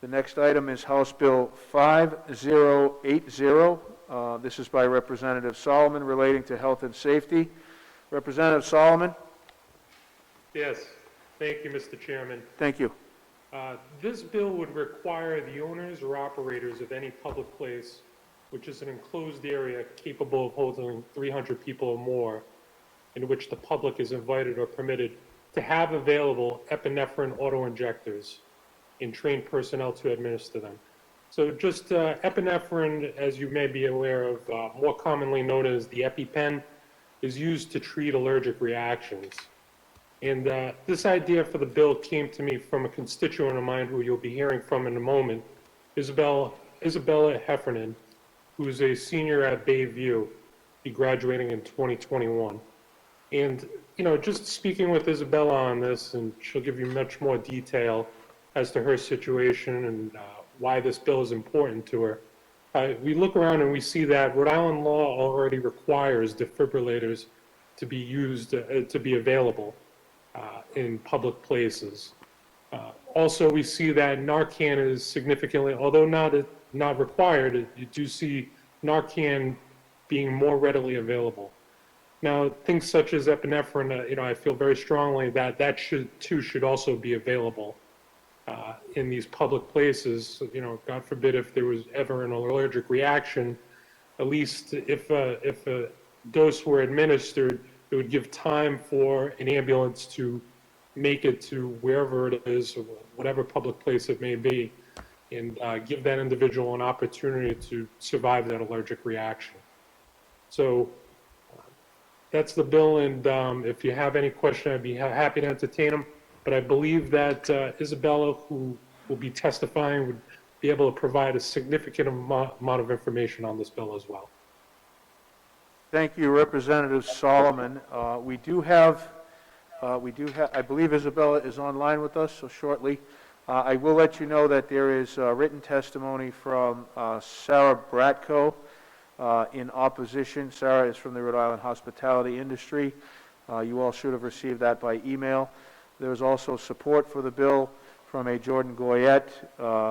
The next item is House Bill 5080. This is by Representative Solomon relating to health and safety. Representative Solomon? Yes, thank you, Mr. Chairman. Thank you. This bill would require the owners or operators of any public place, which is an enclosed area capable of holding 300 people or more, in which the public is invited or permitted to have available epinephrine auto-injectors and trained personnel to administer them. So just epinephrine, as you may be aware of, more commonly known as the Epipen, is used to treat allergic reactions. And this idea for the bill came to me from a constituent of mine who you'll be hearing from in a moment, Isabella Heffernan, who is a senior at Bayview, be graduating in 2021. And, you know, just speaking with Isabella on this, and she'll give you much more detail as to her situation and why this bill is important to her. We look around and we see that Rhode Island law already requires defibrillators to be used, to be available in public places. Also, we see that Narcan is significantly, although not required, you do see Narcan being more readily available. Now, things such as epinephrine, you know, I feel very strongly that that should also be available in these public places. You know, God forbid if there was ever an allergic reaction, at least if a dose were administered, it would give time for an ambulance to make it to wherever it is, or whatever public place it may be, and give that individual an opportunity to survive that allergic reaction. So that's the bill, and if you have any question, I'd be happy to entertain them. But I believe that Isabella, who will be testifying, would be able to provide a significant amount of information on this bill as well. Thank you, Representative Solomon. We do have, I believe Isabella is online with us, so shortly. I will let you know that there is written testimony from Sarah Bratko in opposition. Sarah is from the Rhode Island hospitality industry. You all should have received that by email. There is also support for the bill from a Jordan Goyette,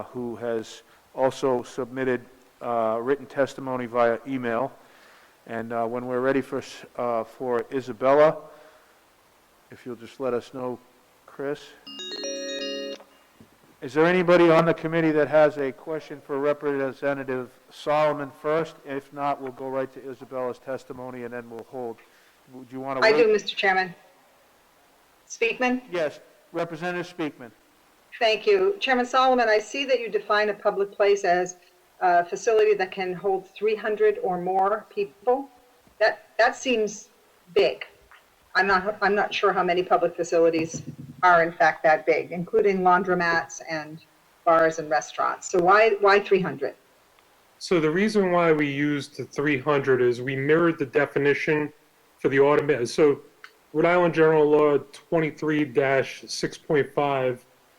who has also submitted written testimony via email. And when we're ready for Isabella, if you'll just let us know, Chris. Is there anybody on the committee that has a question for Representative Solomon first? If not, we'll go right to Isabella's testimony and then we'll hold. Would you want to wait? I do, Mr. Chairman. Speakman? Yes, Representative Speakman. Thank you. Chairman Solomon, I see that you define a public place as a facility that can hold 300 or more people. That seems big. I'm not sure how many public facilities are in fact that big, including laundromats and bars and restaurants. So why 300? So the reason why we used the 300 is we mirrored the definition for the automated. So Rhode Island General Law 23-6.5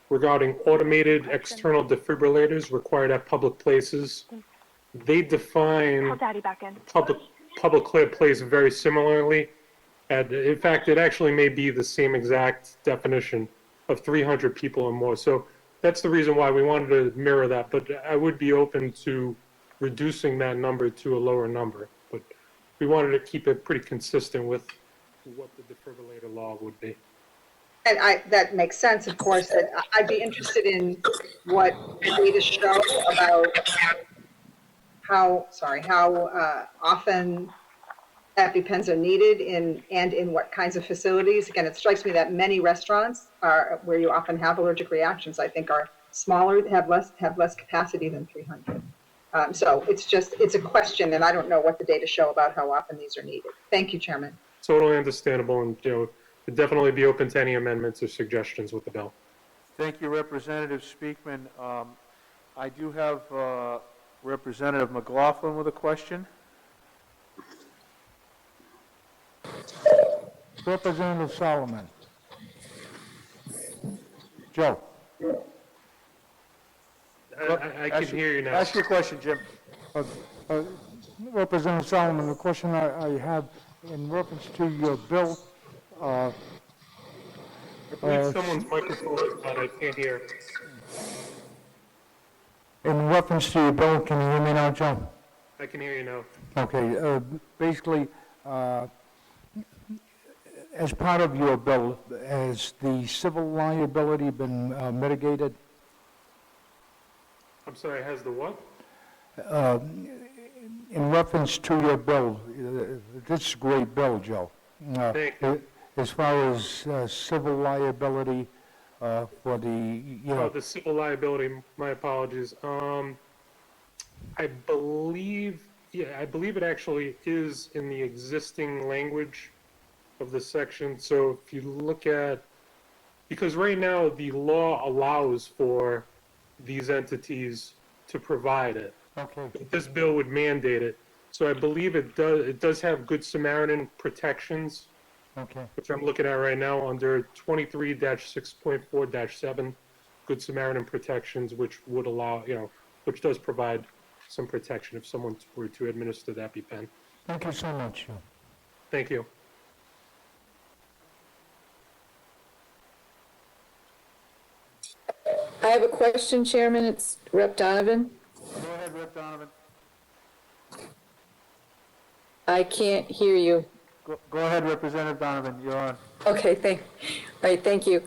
regarding automated external defibrillators required at public places. They define public place very similarly. And in fact, it actually may be the same exact definition of 300 people or more. So that's the reason why we wanted to mirror that. But I would be open to reducing that number to a lower number. But we wanted to keep it pretty consistent with what the defibrillator law would be. And that makes sense, of course, but I'd be interested in what the data show about how often EpiPens are needed and in what kinds of facilities. Again, it strikes me that many restaurants where you often have allergic reactions, I think, are smaller, have less capacity than 300. So it's a question, and I don't know what the data show about how often these are needed. Thank you, Chairman. Totally understandable, and would definitely be open to any amendments or suggestions with the bill. Thank you, Representative Speakman. I do have Representative McLaughlin with a question. Representative Solomon. Joe. I can hear you now. Ask your question, Jim. Representative Solomon, the question I have in reference to your bill. I believe someone's microphone is on. I can't hear. In reference to your bill, can you hear me now, Joe? I can hear you now. Okay, basically, as part of your bill, has the civil liability been mitigated? I'm sorry, has the what? In reference to your bill, this is a great bill, Joe. Thank you. As far as civil liability for the, Oh, the civil liability, my apologies. I believe it actually is in the existing language of the section. So if you look at, because right now the law allows for these entities to provide it. okay, This bill would mandate it. So I believe it does have Good Samaritan protections, okay, which I'm looking at right now under 23-6.4-7, Good Samaritan protections, which would allow, which does provide some protection if someone were to administer the EpiPen. thank you so much, Joe. Thank you. I have a question, Chairman. It's Rep. Donovan. Go ahead, Rep. Donovan. I can't hear you. Go ahead, Representative Donovan, you're on. Okay, thank you.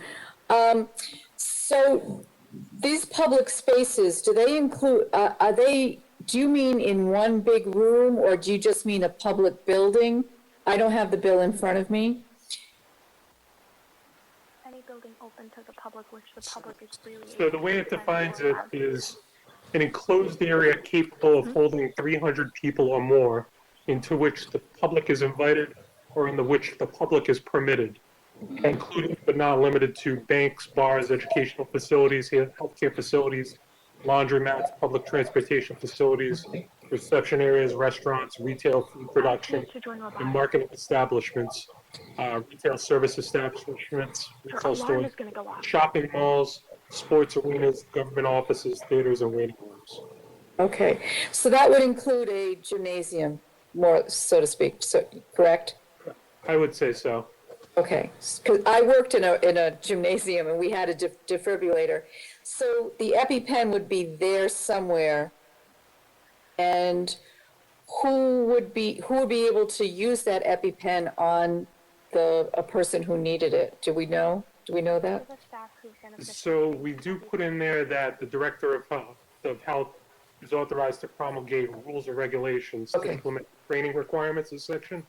So these public spaces, do they include, do you mean in one big room or do you just mean a public building? I don't have the bill in front of me. Any building open to the public, which the public is freely. So the way it defines it is an enclosed area capable of holding 300 people or more, into which the public is invited or in which the public is permitted, including but not limited to banks, bars, educational facilities, healthcare facilities, laundromats, public transportation facilities, reception areas, restaurants, retail food production, and marketing establishments, retail service establishments, retail stores, shopping malls, sports arenas, government offices, theaters, and waiting rooms. Okay, so that would include a gymnasium, more so to speak, so, correct? I would say so. Okay, because I worked in a gymnasium and we had a defibrillator. So the EpiPen would be there somewhere. And who would be able to use that EpiPen on a person who needed it? Do we know? Do we know that? So we do put in there that the director of health is authorized to promulgate rules or regulations to implement training requirements in section.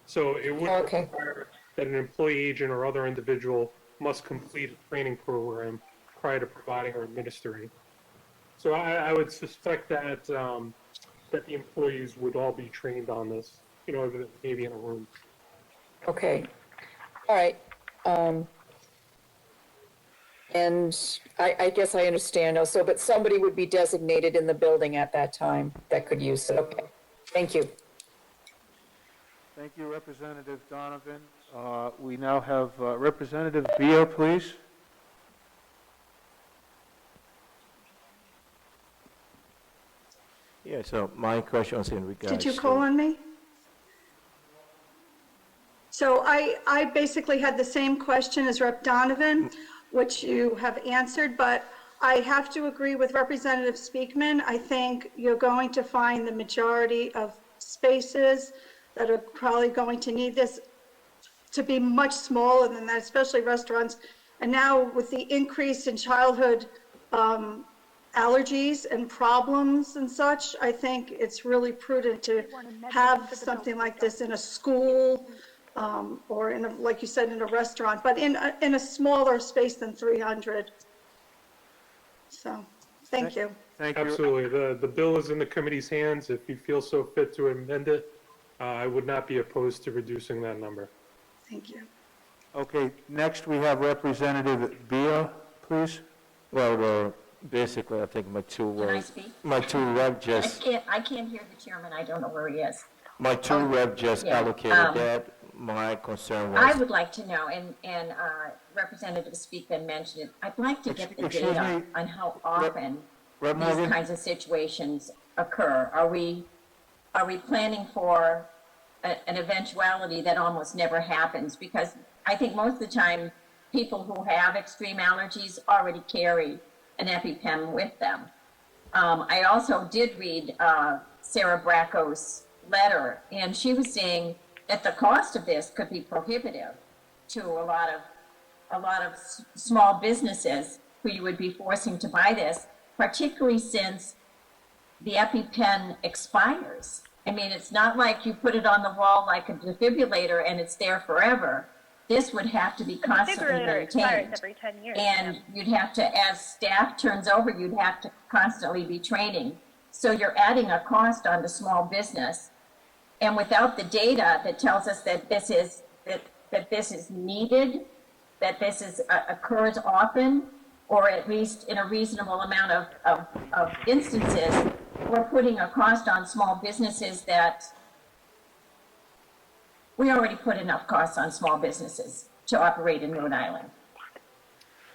So it would require that an employee, agent, or other individual must complete a training program prior to providing or administering. So I would suspect that that the employees would all be trained on this, maybe in a room. Okay, all right. And I guess I understand now. So, but somebody would be designated in the building at that time that could use it. Okay, thank you. Thank you, Representative Donovan. We now have Representative Biah, please. Yeah, so my question was in regards Did you call on me? So I basically had the same question as Rep. Donovan, which you have answered, but I have to agree with Representative Speakman. I think you're going to find the majority of spaces that are probably going to need this to be much smaller than that, especially restaurants. And now with the increase in childhood allergies and problems and such, I think it's really prudent to have something like this in a school or in like you said, in a restaurant, but in a smaller space than 300. So, thank you. Thank you. Absolutely. The bill is in the committee's hands. If you feel so fit to amend it, I would not be opposed to reducing that number. Thank you. Okay, next we have Representative Biah, please. Well, basically, I think my two Can I speak? rep just I can't hear the chairman. I don't know where he is. yeah, allocated that. My concern was I would like to know, and Representative Speakman mentioned it, I'd like to get the Excuse data me. on how often Rep. these Morgan? kinds of situations occur. Are we planning for an eventuality that almost never happens? Because I think most of the time, people who have extreme allergies already carry an EpiPen with them. I also did read Sarah Bracco's letter, and she was saying that the cost of this could be prohibitive to a lot of small businesses who you would be forcing to buy this, particularly since the EpiPen expires. I mean, it's not like you put it on the wall like a defibrillator and it's there forever. This would have to be constantly Defibrillator expires maintained. every 10 years. And you'd have to, as staff turns over, you'd have to constantly be training. So you're adding a cost onto small business. And without the data that tells us that this is, that this is needed, that this is, occurs often, or at least in a reasonable amount of instances, we're putting a cost on small businesses that we already put enough costs on small businesses to operate in Rhode Island.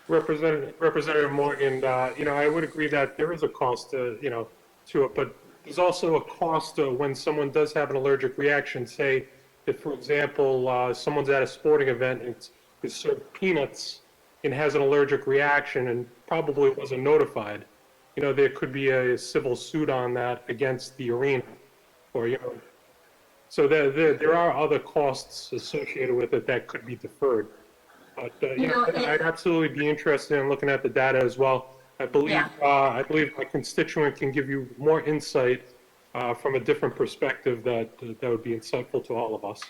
Representative Morgan, I would agree that there is a cost to it, but there's also a cost when someone does have an allergic reaction. Say, if, for example, someone's at a sporting event and is served peanuts and has an allergic reaction and probably wasn't notified, there could be a civil suit on that against the arena, or, so there are other costs associated with it that could be deferred. But, I'd absolutely be interested in looking at the data as well. I believe my constituent can give you more insight from a different perspective that would be insightful to all of us.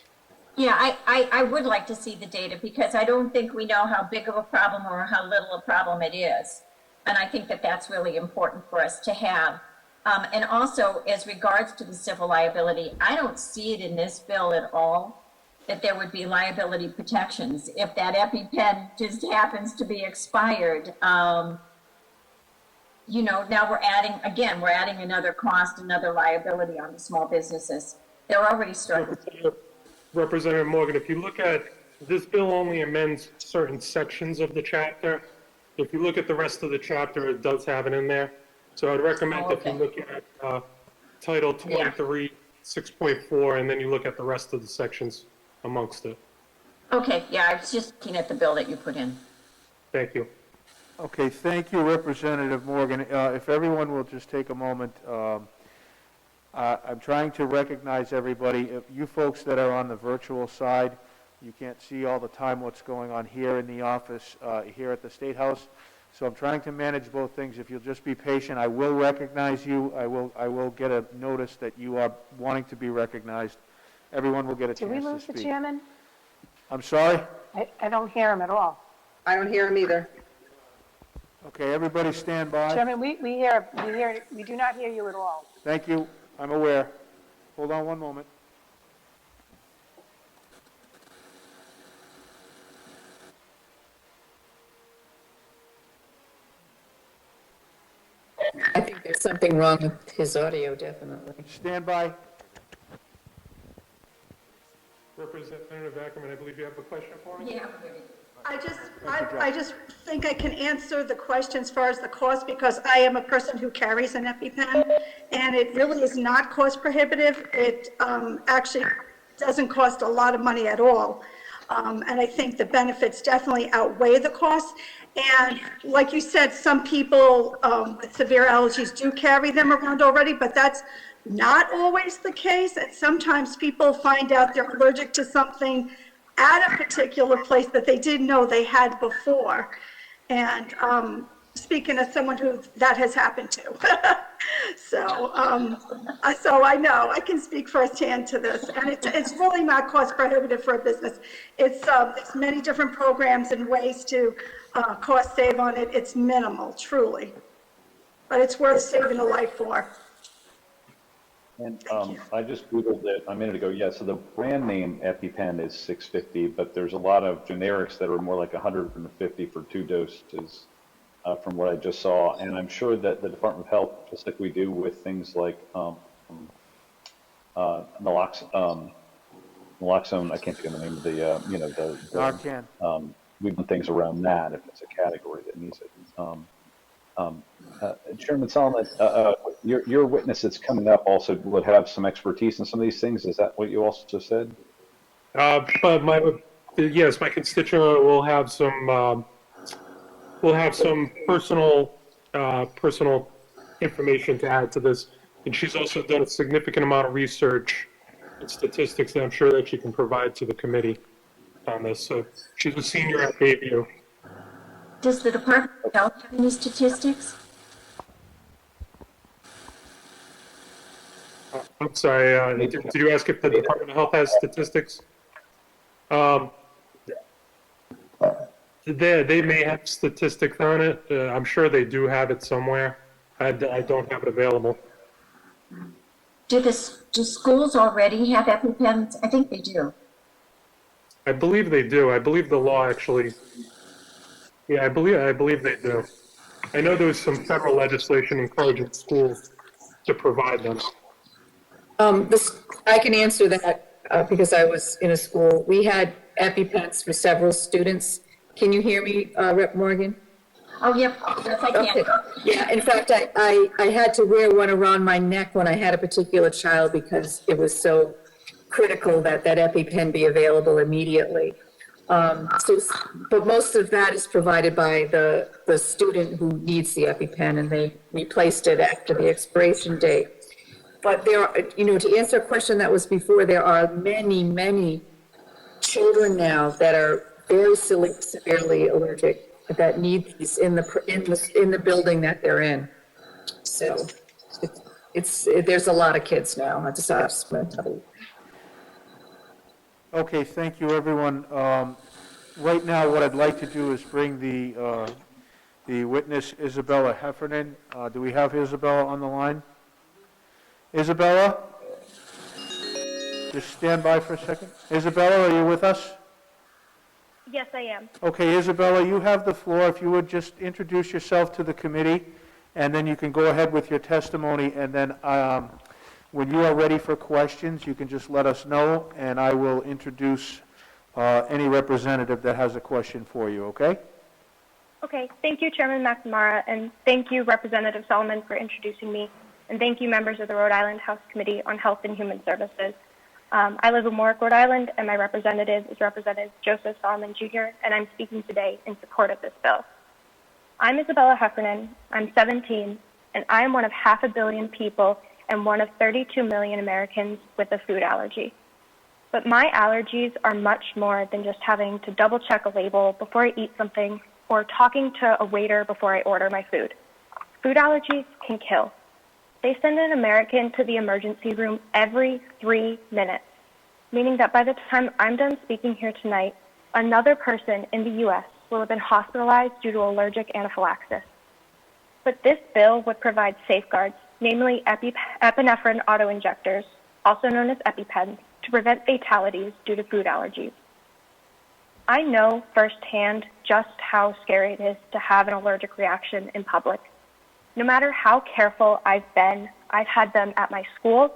Yeah, I would like to see the data because I don't think we know how big of a problem or how little a problem it is. And I think that that's really important for us to have. And also, as regards to the civil liability, I don't see it in this bill at all that there would be liability protections. If that EpiPen just happens to be expired, now we're adding another cost, another liability on the small businesses. They're already struggling. Representative Morgan, if you look at, this bill only amends certain sections of the chapter. If you look at the rest of the chapter, it does have it in there. So I'd recommend if you look at Title 23, 6.4, and then you look at the rest of the sections amongst it. Okay, yeah, I was just looking at the bill that you put in. Thank you. Okay, thank you, Representative Morgan. If everyone will just take a moment, I'm trying to recognize everybody. You folks that are on the virtual side, you can't see all the time what's going on here in the office, here at the State House. So I'm trying to manage both things. If you'll just be patient, I will recognize you. I will get a notice that you are wanting to be recognized. Everyone will get a chance to speak. Did we lose the chairman? I'm sorry? I don't hear him at all. I don't hear him either. Okay, everybody stand by. Chairman, we do not hear you at all. Thank you. I'm aware. Hold on one moment. I think there's something wrong with his audio, definitely. Stand by. Representative Ackerman, I believe you have a question for me? Yeah. I just think I can answer the question as far as the cost because I am a person who carries an EpiPen and it really is not cost prohibitive. It actually doesn't cost a lot of money at all. And I think the benefits definitely outweigh the costs. And like you said, some people with severe allergies do carry them around already, but that's not always the case. And sometimes people find out they're allergic to something at a particular place that they didn't know they had before. And speaking as someone who that has happened to. So I know, I can speak firsthand to this. And it's really not cost prohibitive for a business. It's there's many different programs and ways to cost save on it. It's minimal, truly. But it's worth saving a life for. And I just Googled it a minute ago. Yeah, so the brand name EpiPen is $650, but there's a lot of generics that are more like $150 for 2 doses from what I just saw. And I'm sure that the Department of Health, just like we do with things like naloxone, I can't think of the name of the Narcan. We've done things around that if it's a category that needs it. Chairman Solomon, your witness that's coming up also would have some expertise in some of these things. Is that what you also said? But my constituent will have some personal information to add to this. And she's also done a significant amount of research and statistics that I'm sure that she can provide to the committee on this. So she's a senior at Bayview. Does the Department of Health have any statistics? I'm sorry, did you ask if the Department of Health has statistics? They may have statistics on it. I'm sure they do have it somewhere. I don't have it available. Do schools already have EpiPens? I think they do. I believe they do. I believe the law actually. Yeah, I believe they do. I know there was some federal legislation encouraging schools to provide them. I can answer that because I was in a school. We had EpiPens for several students. Can you hear me, Rep. Morgan? Oh, yep. Yes, I can. Okay. Yeah, in fact, I had to wear one around my neck when I had a particular child because it was so critical that that EpiPen be available immediately. But most of that is provided by the student who needs the EpiPen, and they replaced it after the expiration date. But there are, to answer a question that was before, there are many, many children now that are very severely allergic that need these in the building that they're in. So there's a lot of kids now. I just asked. Okay, thank you, everyone. Right now, what I'd like to do is bring the witness, Isabella Heffernan. Do we have Isabella on the line? Isabella? Just stand by for a second. Isabella, are you with us? Yes, I am. Okay, Isabella, you have the floor. If you would just introduce yourself to the committee, and then you can go ahead with your testimony, and then when you are ready for questions, you can just let us know, and I will introduce any representative that has a question for you, okay? Okay, thank you, Chairman McNamara, and thank you, Representative Solomon, for introducing me, and thank you, members of the Rhode Island House Committee on Health and Human Services. I live in Warwick, Rhode Island, and my representative is Representative Joseph Solomon Jr., and I'm speaking today in support of this bill. I'm Isabella Heffernan, I'm 17, and I am one of 500 million people and one of 32 million Americans with a food allergy. But my allergies are much more than just having to double check a label before I eat something or talking to a waiter before I order my food. Food allergies can kill. They send an American to the emergency room every 3 minutes, meaning that by the time I'm done speaking here tonight, another person in the U.S. will have been hospitalized due to allergic anaphylaxis. But this bill would provide safeguards, namely epinephrine auto-injectors, also known as EpiPens, to prevent fatalities due to food allergies. I know firsthand just how scary it is to have an allergic reaction in public. No matter how careful I've been, I've had them at my school,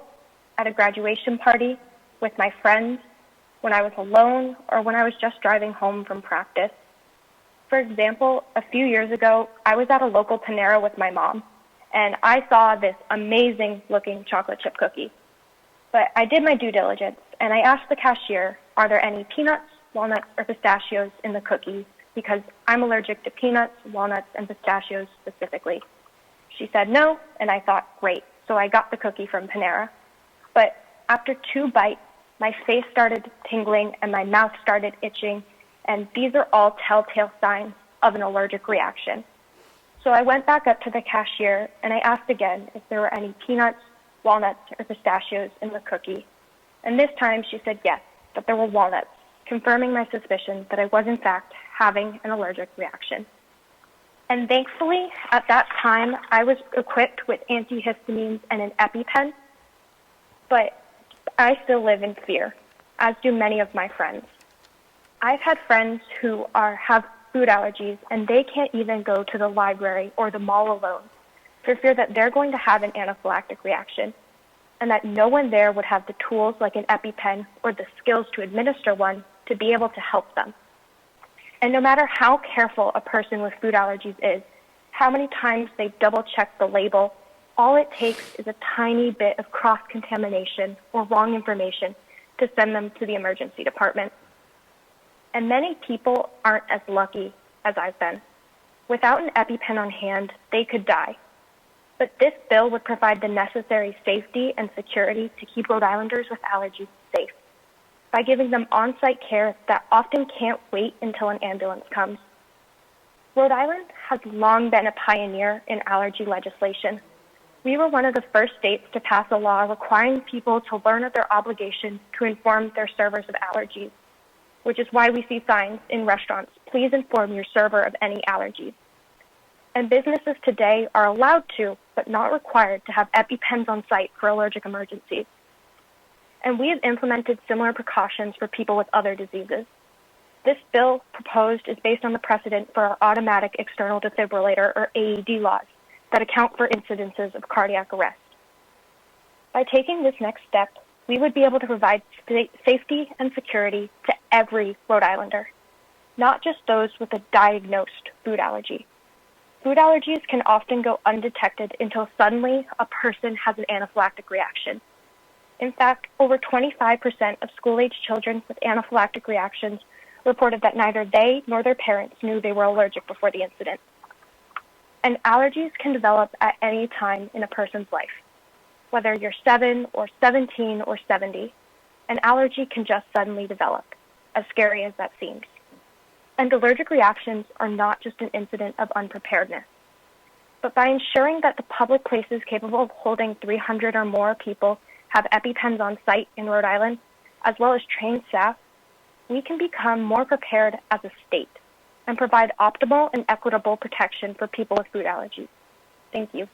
at a graduation party, with my friends, when I was alone, or when I was just driving home from practice. For example, a few years ago, I was at a local Panera with my mom, and I saw this amazing-looking chocolate chip cookie. But I did my due diligence, and I asked the cashier, are there any peanuts, walnuts, or pistachios in the cookie? Because I'm allergic to peanuts, walnuts, and pistachios specifically. She said no, and I thought, great. So I got the cookie from Panera. But after 2 bites, my face started tingling and my mouth started itching, and these are all telltale signs of an allergic reaction. So I went back up to the cashier and I asked again if there were any peanuts, walnuts, or pistachios in the cookie. And this time she said yes, that there were walnuts, confirming my suspicion that I was in fact having an allergic reaction. And thankfully, at that time, I was equipped with antihistamines and an EpiPen, but I still live in fear, as do many of my friends. I've had friends who have food allergies, and they can't even go to the library or the mall alone for fear that they're going to have an anaphylactic reaction, and that no one there would have the tools like an EpiPen or the skills to administer one to be able to help them. And no matter how careful a person with food allergies is, how many times they double-check the label, all it takes is a tiny bit of cross-contamination or wrong information to send them to the emergency department. And many people aren't as lucky as I've been. Without an EpiPen on hand, they could die. But this bill would provide the necessary safety and security to keep Rhode Islanders with allergies safe by giving them on-site care that often can't wait until an ambulance comes. Rhode Island has long been a pioneer in allergy legislation. We were one of the first states to pass a law requiring people to learn of their obligation to inform their servers of allergies, which is why we see signs in restaurants, "Please inform your server of any allergies." And businesses today are allowed to, but not required to have Epipens on site for allergic emergencies. And we have implemented similar precautions for people with other diseases. This bill proposed is based on the precedent for our automatic external defibrillator, or AED laws, that account for incidences of cardiac arrest. By taking this next step, we would be able to provide safety and security to every Rhode Islander, not just those with a diagnosed food allergy. Food allergies can often go undetected until suddenly a person has an anaphylactic reaction. In fact, over 25% of school-age children with anaphylactic reactions reported that neither they nor their parents knew they were allergic before the incident. And allergies can develop at any time in a person's life. Whether you're 7 or 17 or 70, an allergy can just suddenly develop, as scary as that seems. And allergic reactions are not just an incident of unpreparedness. But by ensuring that the public places capable of holding 300 or more people have EpiPens on site in Rhode Island, as well as trained staff, we can become more prepared as a state and provide optimal and equitable protection for people with food allergies. Thank you.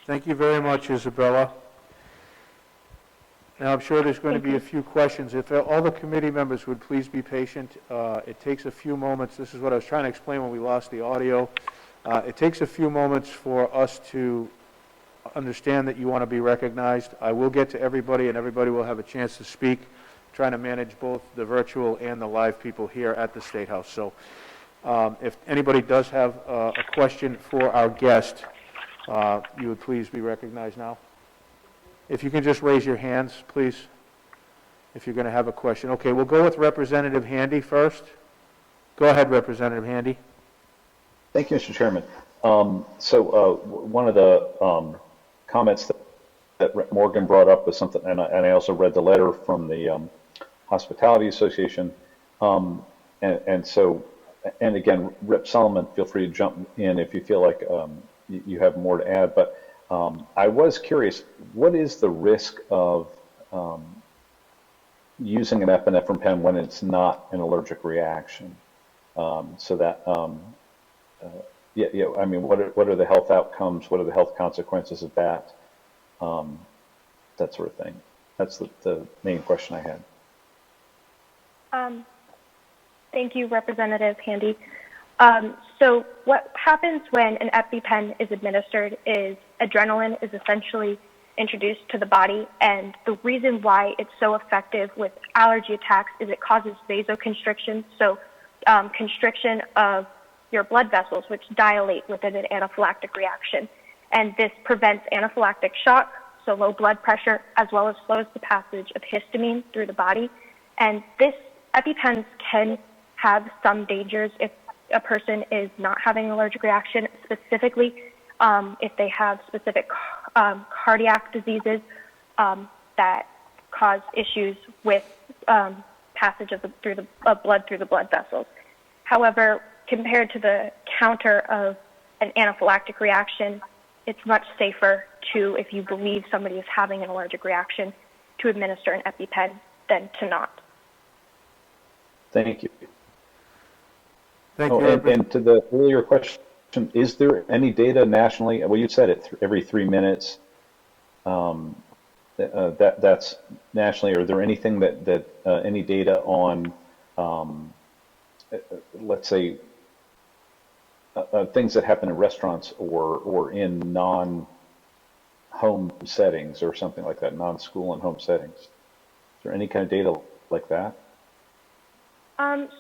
Thank you very much, Isabella. Now, I'm sure there's going to be a few questions. If all the committee members would please be patient. It takes a few moments. This is what I was trying to explain when we lost the audio. It takes a few moments for us to understand that you want to be recognized. I will get to everybody, and everybody will have a chance to speak, trying to manage both the virtual and the live people here at the State House. So if anybody does have a question for our guest, you would please be recognized now. If you can just raise your hands, please, if you're going to have a question. Okay, we'll go with Representative Handy first. Go ahead, Representative Handy. Thank you, Mr. Chairman. One of the comments that Morgan brought up was something, and I also read the letter from the Hospitality Association. And again, Rep. Solomon, feel free to jump in if you feel like you have more to add. But I was curious, what is the risk of using an epinephrine pen when it's not an allergic reaction? I mean, what are the health outcomes? What are the health consequences of that? That sort of thing. That's the main question I had. Thank you, Representative Handy. So what happens when an EpiPen is administered is adrenaline is essentially introduced to the body, and the reason why it's so effective with allergy attacks is it causes vasoconstriction, so constriction of your blood vessels, which dilate within an anaphylactic reaction. And this prevents anaphylactic shock, so low blood pressure, as well as slows the passage of histamine through the body. And this EpiPens can have some dangers if a person is not having an allergic reaction, specifically if they have specific cardiac diseases that cause issues with passage of blood through the blood vessels. However, compared to the counter of an anaphylactic reaction, it's much safer to, if you believe somebody is having an allergic reaction, to administer an EpiPen than to not. Thank you. Thank you. And to the earlier question, is there any data nationally? Well, you said it every 3 minutes. That's nationally. Are there anything that any data on, let's say, things that happen in restaurants or in non-home settings or something like that, non-school and home settings? Is there any kind of data like that?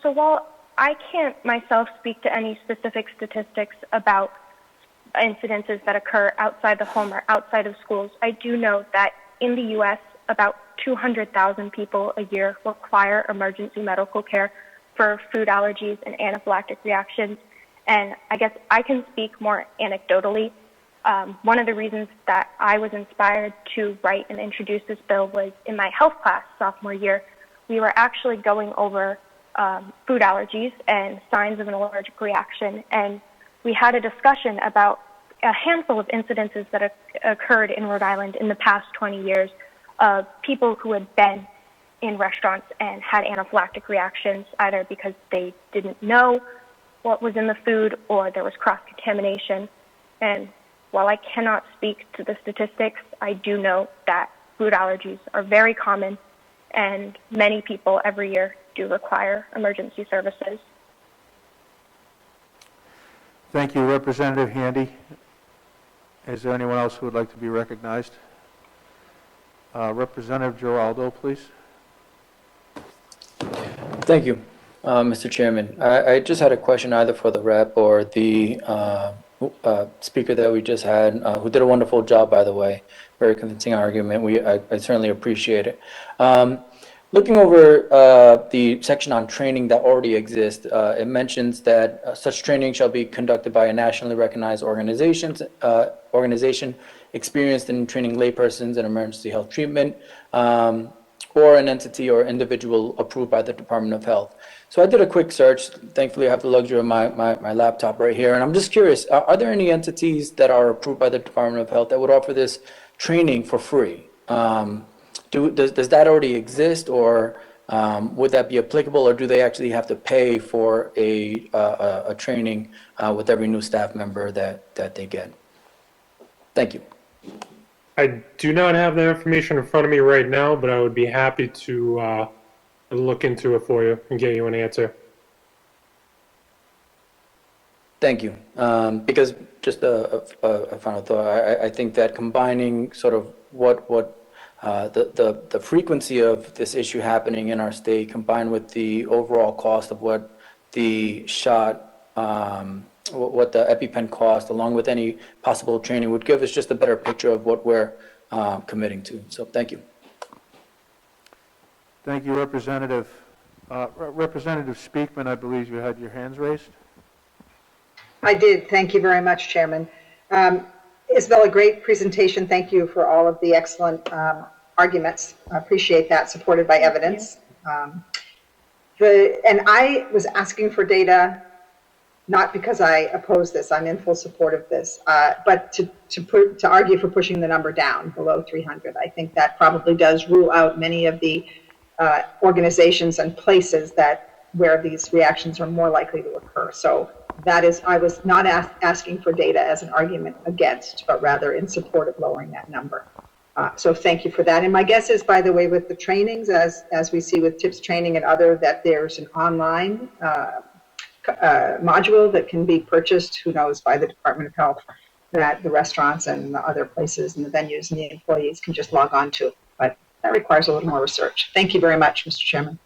So while I can't myself speak to any specific statistics about incidences that occur outside the home or outside of schools, I do know that in the U.S., about 200,000 people a year require emergency medical care for food allergies and anaphylactic reactions. And I guess I can speak more anecdotally. One of the reasons that I was inspired to write and introduce this bill was in my health class sophomore year, we were actually going over food allergies and signs of an allergic reaction. And we had a discussion about a handful of incidences that occurred in Rhode Island in the past 20 years of people who had been in restaurants and had anaphylactic reactions, either because they didn't know what was in the food or there was cross-contamination. And while I cannot speak to the statistics, I do know that food allergies are very common and many people every year do require emergency services. Thank you, Representative Handy. Is there anyone else who would like to be recognized? Representative Giraldo, please. Thank you, Mr. Chairman. I just had a question either for the rep or the speaker that we just had, who did a wonderful job, by the way. Very convincing argument. I certainly appreciate it. Looking over the section on training that already exists, it mentions that such training shall be conducted by a nationally recognized organization experienced in training laypersons in emergency health treatment, or an entity or individual approved by the Department of Health. So I did a quick search. Thankfully, I have the luxury of my laptop right here. And I'm just curious, are there any entities that are approved by the Department of Health that would offer this training for free? Does that already exist, or would that be applicable, or do they actually have to pay for a training with every new staff member that they get? Thank you. I do not have that information in front of me right now, but I would be happy to look into it for you and get you an answer. Thank you. Because just a final thought, I think that combining sort of what the frequency of this issue happening in our state, combined with the overall cost of what the shot, what the EpiPen cost, along with any possible training, would give us just a better picture of what we're committing to. So thank you. Thank you, Representative. Representative Speakman, I believe you had your hands raised. I did. Thank you very much, Chairman. Isabella, great presentation. Thank you for all of the excellent arguments. I appreciate that, supported by evidence. And I was asking for data, not because I oppose this, I'm in full support of this, but to argue for pushing the number down below 300. I think that probably does rule out many of the organizations and places where these reactions are more likely to occur. So that is, I was not asking for data as an argument against, but rather in support of lowering that number. So thank you for that. And my guess is, by the way, with the trainings, as we see with TIPS training and other, that there's an online module that can be purchased, who knows, by the Department of Health, that the restaurants and the other places and the venues and the employees can just log on to. But that requires a little more research. Thank you very much, Mr. Chairman.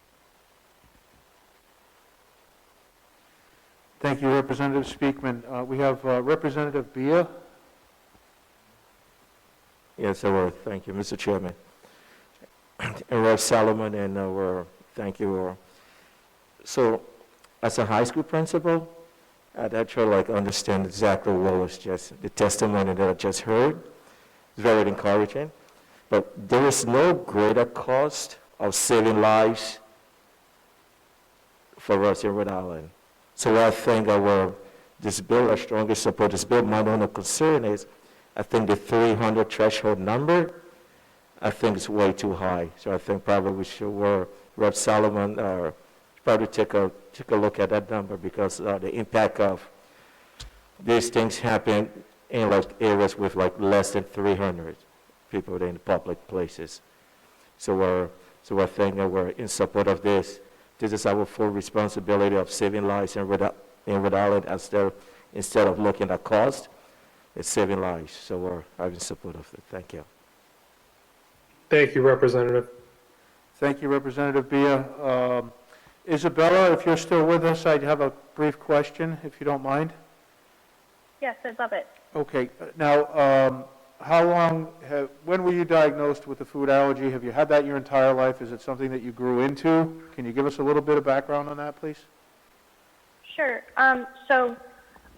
Thank you, Representative Speakman. We have Representative Biah. Yes, thank you, Mr. Chairman. And Rep. Solomon, and thank you. So, as a high school principal, I'd actually understand exactly what was just the testimony that I just heard. It's very encouraging. But there is no greater cost of saving lives for us in Rhode Island. So I think this bill, I strongly support this bill. My only concern is, I think the 300 threshold number, I think is way too high. So I think probably we should, Rep. Solomon, probably take a look at that number, because the impact of these things happen in areas with less than 300 people in public places. So I think that we're in support of this. This is our full responsibility of saving lives in Rhode Island, instead of looking at cost. It's saving lives. So I'm in support of it. Thank you. Thank you, Representative. Thank you, Representative Biah. Isabella, if you're still with us, I'd have a brief question, if you don't mind. Yes, I'd love it. Okay. Now, when were you diagnosed with a food allergy? Have you had that your entire life? Is it something that you grew into? Can you give us a little bit of background on that, please? Sure. So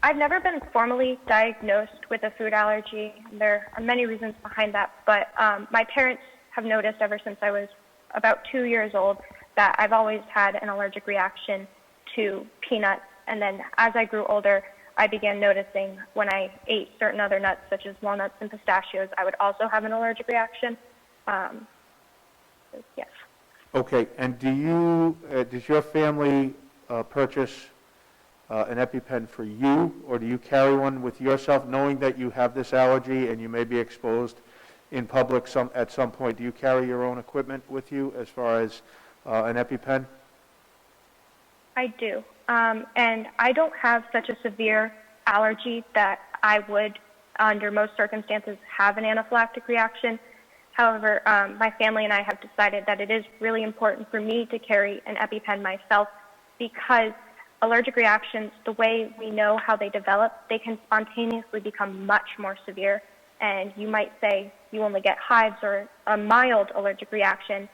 I've never been formally diagnosed with a food allergy. There are many reasons behind that, but my parents have noticed ever since I was about 2 years old that I've always had an allergic reaction to peanuts. And then as I grew older, I began noticing when I ate certain other nuts, such as walnuts and pistachios, I would also have an allergic reaction. Yes. Okay, and does your family purchase an EpiPen for you, or do you carry one with yourself, knowing that you have this allergy and you may be exposed in public at some point? Do you carry your own equipment with you as far as an EpiPen? I do. And I don't have such a severe allergy that I would, under most circumstances, have an anaphylactic reaction. However, my family and I have decided that it is really important for me to carry an EpiPen myself because allergic reactions, the way we know how they develop, they can spontaneously become much more severe. And you might say you only get hives or a mild allergic reaction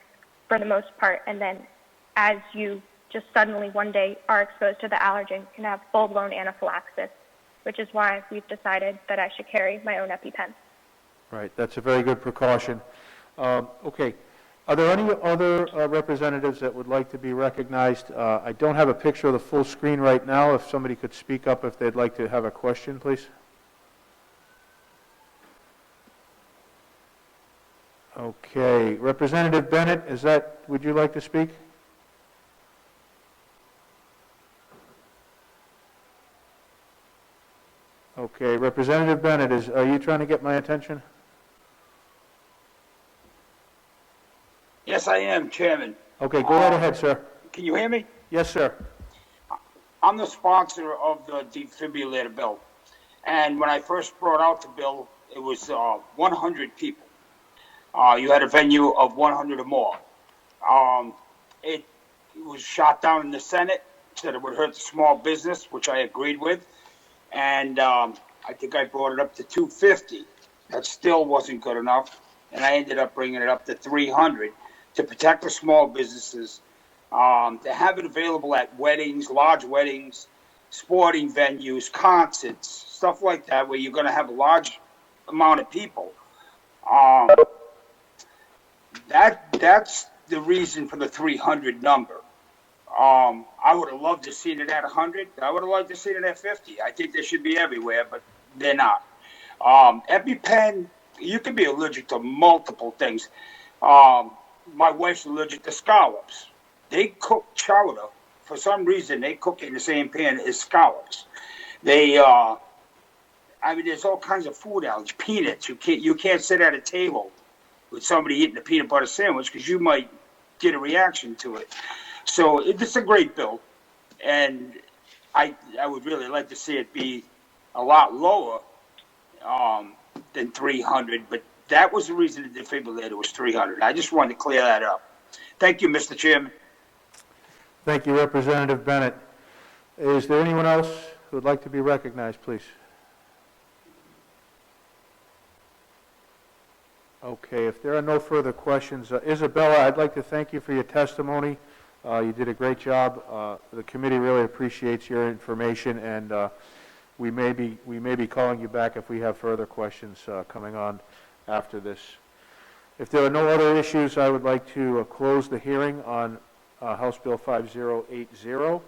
for the most part, and then as you just suddenly one day are exposed to the allergen, can have full-blown anaphylaxis, which is why we've decided that I should carry my own EpiPen. Right, that's a very good precaution. Okay, are there any other representatives that would like to be recognized? I don't have a picture of the full screen right now. If somebody could speak up if they'd like to have a question, please. Okay, Representative Bennett, would you like to speak? Okay, Representative Bennett, are you trying to get my attention? Yes, I am, Chairman. Okay, go right ahead, sir. Can you hear me? Yes, sir. I'm the sponsor of the defibrillator bill. And when I first brought out the bill, it was 100 people. You had a venue of 100 or more. It was shot down in the Senate, said it would hurt the small business, which I agreed with. And I think I brought it up to 250. That still wasn't good enough. And I ended up bringing it up to 300 to protect the small businesses, to have it available at weddings, large weddings, sporting venues, concerts, stuff like that, where you're going to have a large amount of people. That's the reason for the 300 number. I would have loved to see it at 100. I would have liked to see it at 50. I think they should be everywhere, but they're not. EpiPen, you can be allergic to multiple things. My wife's allergic to scallops. They cook chowder. For some reason, they cook it in the same pan as scallops. There's all kinds of food allergies. Peanuts. You can't sit at a table with somebody eating a peanut butter sandwich because you might get a reaction to it. So it's a great bill, and I would really like to see it be a lot lower than 300, but that was the reason the defibrillator was 300. I just wanted to clear that up. Thank you, Mr. Chairman. Thank you, Representative Bennett. Is there anyone else who would like to be recognized, please? Okay, if there are no further questions, Isabella, I'd like to thank you for your testimony. You did a great job. The committee really appreciates your information, and we may be calling you back if we have further questions coming on after this. If there are no other issues, I would like to close the hearing on House Bill 5080.